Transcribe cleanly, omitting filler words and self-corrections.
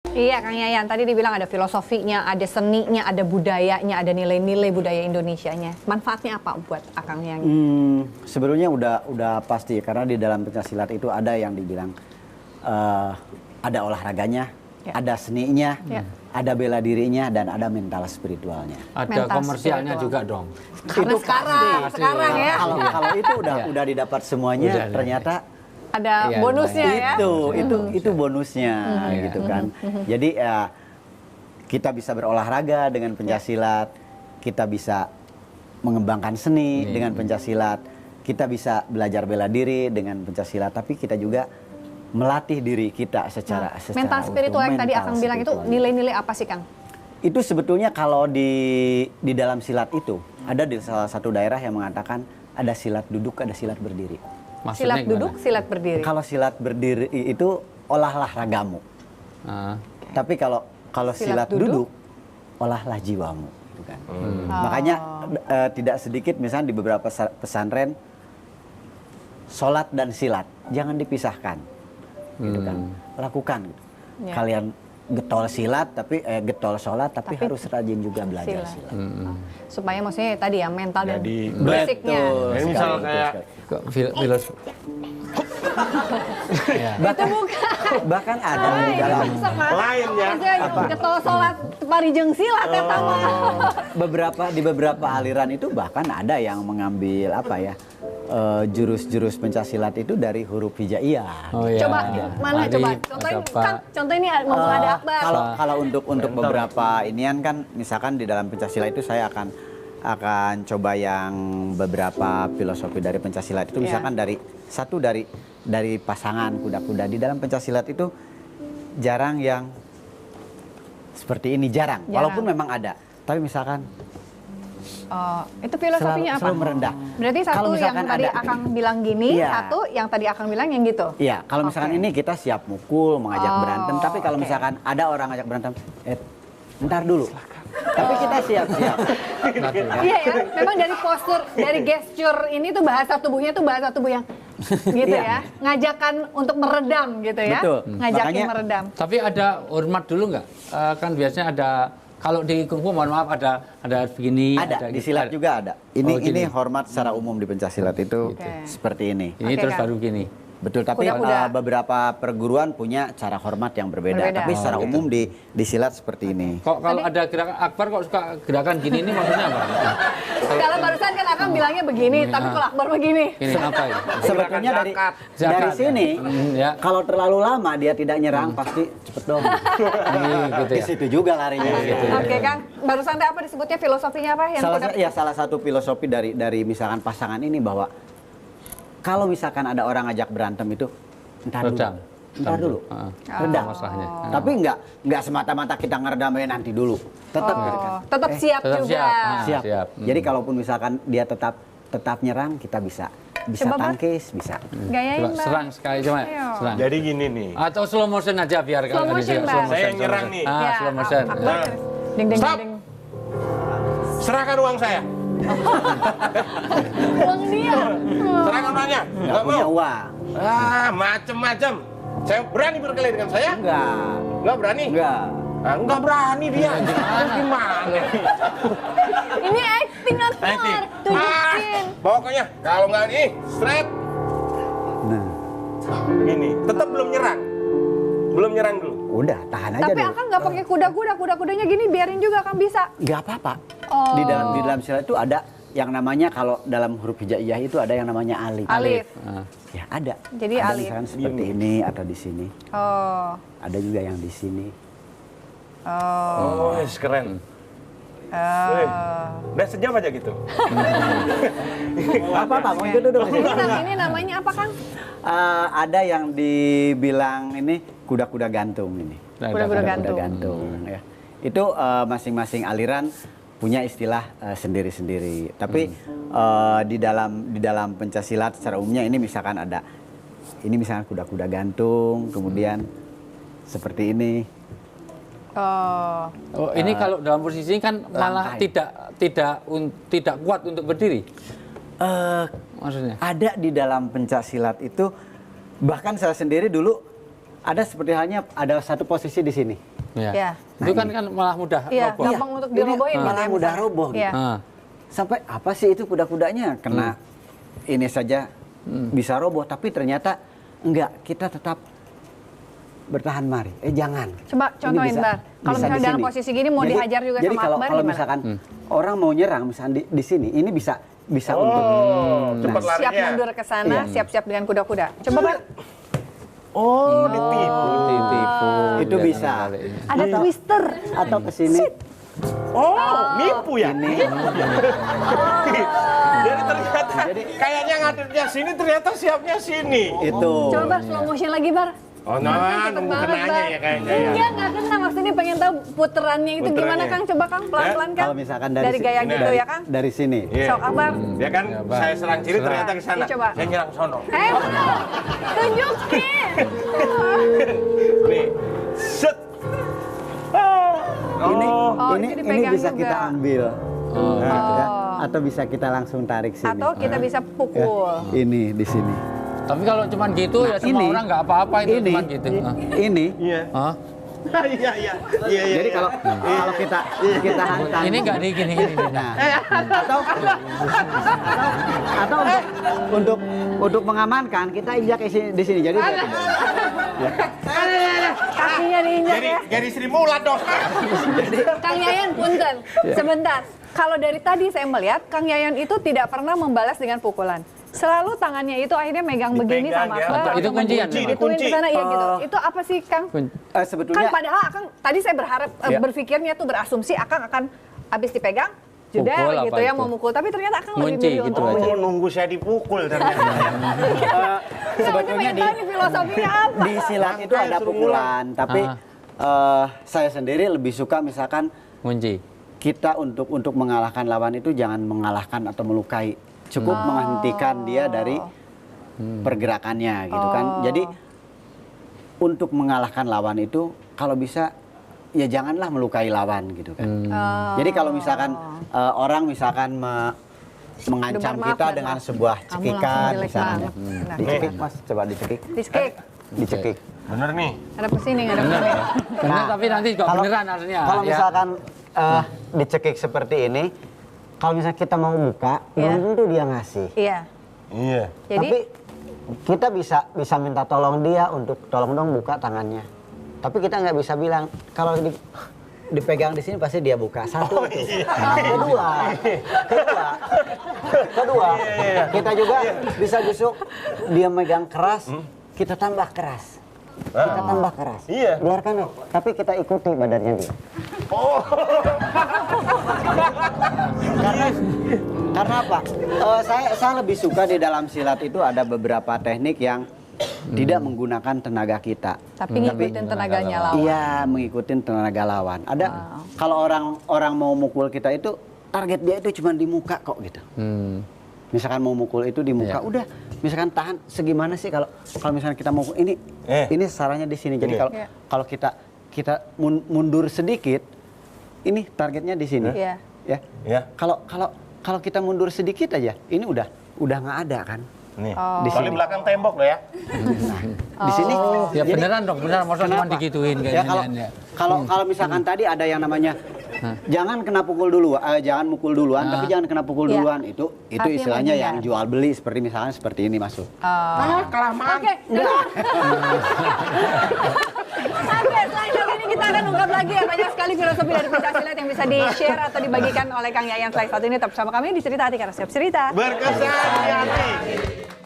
Iya, Kang Yayan. Tadi dibilang ada filosofinya, ada seninya, ada budayanya, ada nilai-nilai budaya Indonesianya. Manfaatnya apa buat Kang Yayan? Sebenarnya udah pasti karena di dalam pencaksilat itu ada yang dibilang ada olahraganya, ada seninya, ada bela dirinya, dan ada mental spiritualnya. Ada Mental komersialnya spiritual. juga dong. Karena sekarang ya. Kalau itu udah didapat semuanya, ternyata Ada Iya, bonusnya ya. itu bonusnya gitu kan. Jadi ya kita bisa berolahraga dengan pencaksilat, kita bisa mengembangkan seni dengan pencaksilat, kita bisa belajar bela diri dengan pencaksilat, tapi kita juga melatih diri kita secara Mental spiritual yang tadi Akang bilang itu nilai-nilai apa sih, Kang? Itu sebetulnya kalau di dalam silat itu ada di salah satu daerah yang mengatakan ada silat duduk, ada silat berdiri. Maksudnya Silat gimana? duduk, silat berdiri. Kalau silat berdiri itu olahlah ragamu. Tapi kalau silat duduk, olahlah jiwamu. Gitu kan. Makanya tidak sedikit misalnya di beberapa pesantren, sholat dan silat jangan dipisahkan. Gitu kan. Lakukan. Gitu. Ya. Kalian getol silat, tapi getol sholat, tapi harus rajin juga belajar silat. Supaya maksudnya tadi ya mental dan Jadi, fisiknya. Ini misal kayak Filosofi. Itu bukan. Bahkan ada di dalam lain ya. Ketol sholat parijeng silat ya sama. di beberapa aliran itu bahkan ada yang mengambil apa ya jurus-jurus pencaksilat itu dari huruf hijaiyah. Oh, iya. Coba mana Mari, coba contohin ada Pak. Kang, contoh ini mumpung ada Akbar. Kalau untuk beberapa inian kan misalkan di dalam pencaksilat itu saya akan coba yang beberapa filosofi dari pencaksilat itu misalkan dari pasangan kuda-kuda di dalam pencaksilat itu jarang yang seperti ini jarang. Walaupun memang ada tapi misalkan Itu filosofinya apa? selalu merendah. Berarti satu Kalau yang misalkan tadi ada- Akang bilang gini, Iya. satu yang tadi Akang bilang yang gitu. Iya, kalau misalkan ini kita siap mukul, mengajak berantem, tapi kalau misalkan ada orang ngajak berantem, ntar dulu. Tapi kita siap-siap. Iya ya, memang dari postur, dari gesture ini tuh bahasa tubuhnya tuh bahasa tubuh yang gitu ya, ngajakan untuk meredam gitu ya, Betul. ngajakin Makanya- meredam. Tapi ada hormat dulu nggak? Kan biasanya ada, kalau di kungfu mohon maaf ada begini. Ada, di gitu. silat juga ada. Ini Oh, gini. hormat secara umum di pencaksilat itu Oke. seperti ini. Ini Oke, terus Kang. baru gini. Betul, tapi Kuda-kuda. beberapa perguruan punya cara hormat yang berbeda. Berbeda. Tapi secara umum di silat seperti ini. Kok kalau ada gerakan Akbar kok suka gerakan gini ini maksudnya apa? Kalau barusan kan Akang bilangnya begini, tapi kalau Akbar begini. Ini apa ya? Sebetulnya dari Zakat, sini, ya. kalau terlalu lama dia tidak nyerang, pasti cepet dong. Gitu Di ya. situ juga larinya. Oke Kang, barusan tadi apa disebutnya filosofinya apa? Yang Salah satu filosofi dari misalkan pasangan ini bahwa kalau misalkan ada orang ngajak berantem itu entar Redam. dulu. Ah. Redam. Masalahnya. Tapi nggak semata-mata kita ngeredamin nanti dulu. Tetap gitu kan. tetap siap Tetap juga. siap. Ah. Siap. siap. Jadi kalaupun misalkan dia tetap nyerang, kita bisa Coba, Bar. tangkis, bisa. Gayain Coba Bang. serang sekali coba. Ayo. Serang. Jadi gini nih. Atau slow motion aja biar Slow kalian motion, juga Bang. Saya yang nyerang nih. Ya, Slow motion. Akbar. Nah. Ding ding Stop. ding. Serahkan uang saya. Uang dia. Serahkan uangnya. Nggak Nggak punya mau. uang. Macem-macem. Saya berani berkelahi dengan saya? Enggak. Nggak berani? Enggak. Nggak berani dia. Gimana? Ini acting Akbar. Tunjukin. Pokoknya kalau nggak ini, straight. Nah, Gini, tetap belum nyerang. Belum nyerang dulu. udah tahan aja Tapi dulu. Akang nggak pakai kuda-kuda, kuda-kudanya gini biarin juga Akang bisa. Nggak apa-apa. Oh. Di dalam silat itu ada yang namanya kalau dalam huruf hijaiyah itu ada yang namanya alif. Alif. Ya ada. Jadi ada alif. misalkan seperti ini atau di sini. Oh. Ada juga yang di sini. Oh. Oh, keren. Wih, udah sejam aja gitu. Apa-apa, mau duduk di sini. Ini namanya apa Kang? Ada yang dibilang ini kuda-kuda gantung ini. Kuda-kuda Kuda-kuda gantung. ya. Itu masing-masing aliran punya istilah sendiri-sendiri. Tapi di dalam pencaksilat secara umumnya ini misalkan ada misalkan kuda-kuda gantung, kemudian seperti ini. Oh, ini kalau dalam posisi ini kan malah tidak kuat untuk berdiri. Maksudnya? Ada di dalam pencaksilat itu bahkan saya sendiri dulu ada seperti halnya ada satu posisi di sini. Ya. Ya. Itu kan malah mudah Iya, roboh. gampang untuk dirobohin. Ini malah gitu ya, mudah misalnya. roboh gitu. Iya. Ah. Sampai apa sih itu kuda-kudanya kena ini saja bisa roboh, tapi ternyata enggak, kita tetap bertahan mari. Jangan. Coba Ini contohin, bisa- Bar. Kalau bisa misalnya di dalam sini. posisi gini mau dihajar juga jadi sama kalau, Akbar kalau gimana? misalkan orang mau nyerang misalkan di sini, ini bisa untuk cepat larinya. Siap mundur ke sana, Iya. siap-siap dengan kuda-kuda. Coba, Bar. Oh, ditipu. Ditipu. Itu Dia bisa. kembali. Ada twister. atau ke sini. Oh, nipu ya? Ini Jadi ternyata kayaknya ngaturnya sini, ternyata siapnya sini. itu. Coba, Bar, slow motion lagi, Bar. Oh, nah, nunggu kenanya ya kayaknya ya. Enggak, nggak kena. Maksudnya pengen tahu puterannya itu gimana, Puterannya. Kang? Coba, Kang, pelan-pelan, Kang. Kalau misalkan dari gaya sini, gitu ya, Kang? dari sini. Iya. Sok, Akbar. Ya kan, Ya, Bang. saya serang kiri ternyata ke sana. Iya, coba. Saya nyerang sono. Tunjukin. Nih. Set. Ini Oh, ini itu ini dipegang bisa juga. kita ambil. Oh. Gitu kan? Atau bisa kita langsung tarik sini. Atau kita bisa Ya, pukul. ini di sini. Tapi kalau cuman gitu ya semua ini- orang nggak apa-apa itu ini, cuman gitu. Ah. Ini. Iya. Hah? Iya, iya. Iya, iya. Jadi kalau kita hantam. Ini nggak di gini. Nah, atau untuk mengamankan kita injak di sini. Jadi Kakinya diinjak ya. Jadi Sri Mulat dong. Kang Yayan, punten. Sebentar. Kalau dari tadi saya melihat Kang Yayan itu tidak pernah membalas dengan pukulan. Selalu tangannya itu akhirnya megang begini Dipegang sama ya. Akbar. Itu kuncian. Dituin ke sana, iya gitu. Itu apa sih, Kang? Kan sebetulnya padahal Akang tadi saya berharap Ya. berpikirnya tuh berasumsi Akang akan habis dipegang jeda Pukul gitu apa ya itu? mau mukul, tapi ternyata Akang lebih Ngunci milih gitu untuk aja. ngunci. Oh, nunggu saya dipukul ternyata. sebetulnya pengen tahu nih filosofinya apa. di silat itu ada pukulan, tapi saya sendiri lebih suka misalkan Kunci. kita untuk mengalahkan lawan itu jangan mengalahkan atau melukai, cukup menghentikan dia dari pergerakannya gitu kan. Jadi untuk mengalahkan lawan itu kalau bisa ya janganlah melukai lawan gitu kan. Jadi kalau misalkan orang misalkan mengancam Aduh, Bar, maaf, kita Bar, dengan maaf. sebuah Kamu cekikan langsung jelek misalnya. banget. Nah, Dicekik Mas, coba dicekik. Diskik, Dicekik. Bener nih. ada pesini nggak ada pesini. Benar, tapi nanti juga kalau- beneran artinya. Kalau Ya. misalkan dicekik seperti ini, kalau misalnya kita mau buka, Iya. belum tentu dia ngasih. Iya. Iya. Jadi Tapi kita bisa minta tolong dia untuk tolong dong buka tangannya. Tapi kita nggak bisa bilang kalau dipegang di sini pasti dia buka. Satu tuh. Kedua, kita juga bisa justru dia megang keras, kita tambah keras. Kita tambah keras. Iya. Biarkan deh. Tapi kita ikuti badannya dia. Karena apa? Saya lebih suka di dalam silat itu ada beberapa teknik yang tidak menggunakan tenaga kita. tapi ngikutin tenaganya lawan. Iya, mengikuti tenaga lawan. Ada kalau orang mau mukul kita itu target dia itu cuma di muka kok gitu. Misalkan mau mukul itu di muka, Iya. udah. Misalkan tahan segimana sih kalau misalkan kita mau ini sarannya di sini. Jadi Iya. kalau kita mundur sedikit, ini targetnya di sini. Iya. Ya. Iya. Kalau kita mundur sedikit aja, ini udah nggak ada kan. Nih. Oh. Di Soalnya sini. belakang tembok loh ya. Di sini. Ya Jadi- beneran dong, beneran. Masa cuma Kenapa? digituin Ya kayaknya. kalau misalkan tadi ada yang namanya jangan kena pukul dulu, jangan mukul duluan, tapi jangan kena pukul Iya. duluan. Itu Artinya istilahnya menghindar. yang jual beli seperti misalnya seperti ini masuk. Kelamaan. Oke, selanjutnya ini kita akan ungkap lagi ya banyak sekali filosofi dari pencaksilat yang bisa di-share atau dibagikan oleh Kang Yayan. Setelah satu ini tetap bersama kami di Cerita Hati karena siap cerita. Berkesan di hati.